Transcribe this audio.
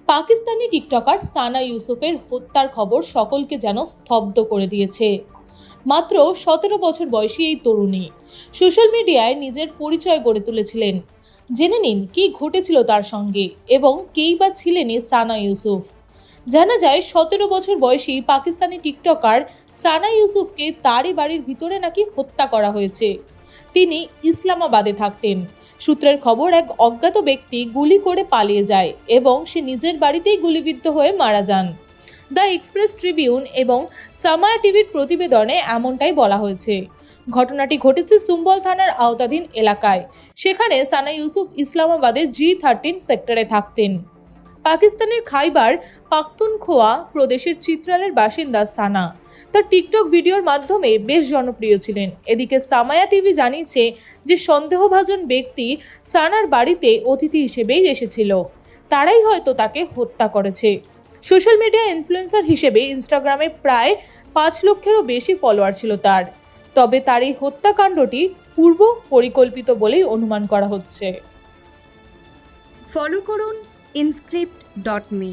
Pakistani TikToker সানা ইউসুফের হত্যার খবর সকলকে যেন স্তব্ধ করে দিয়েছে। মাত্র 17 বছর বয়সী এই তরুণী সোশ্যাল মিডিয়ায় নিজের পরিচয় গড়ে তুলেছিলেন। জেনে নিন কি ঘটেছিল তার সঙ্গে এবং কেই বা ছিলেন এই সানা ইউসুফ। জানা যায় 17 বছর বয়সী পাকিস্তানি টিকটকার সানা ইউসুফকে তারই বাড়ির ভিতরে নাকি হত্যা করা হয়েছে। তিনি ইসলামাবাদে থাকতেন। সূত্রের খবর, এক অজ্ঞাত ব্যক্তি গুলি করে পালিয়ে যায় এবং সে নিজের বাড়িতেই গুলিবিদ্ধ হয়ে মারা যান। দ্য এক্সপ্রেস ট্রিবিউন এবং সামায়া টিভির প্রতিবেদনে এমনটাই বলা হয়েছে। ঘটনাটি ঘটেছে সুম্বল থানার আওতাধীন এলাকায়। সেখানে সানা ইউসুফ ইসলামাবাদের G13 সেক্টরে থাকতেন। পাকিস্তানের খাইবার পাখতুনখোয়া প্রদেশের চিত্রালের বাসিন্দা সানা তার টিকটক ভিডিওর মাধ্যমে বেশ জনপ্রিয় ছিলেন। এদিকে সামায়া টিভি জানিয়েছে যে সন্দেহভাজন ব্যক্তি সানার বাড়িতে অতিথি হিসেবেই এসেছিল। তারাই হয়তো তাকে হত্যা করেছে। সোশ্যাল মিডিয়া ইনফ্লুয়েন্সার হিসেবে ইনস্টাগ্রামে প্রায় 5 লক্ষেরও বেশি ফলোয়ার ছিল তার। তবে তার এই হত্যাকাণ্ডটি পূর্ব পরিকল্পিত বলেই অনুমান করা হচ্ছে। ফলো করুন inscript.me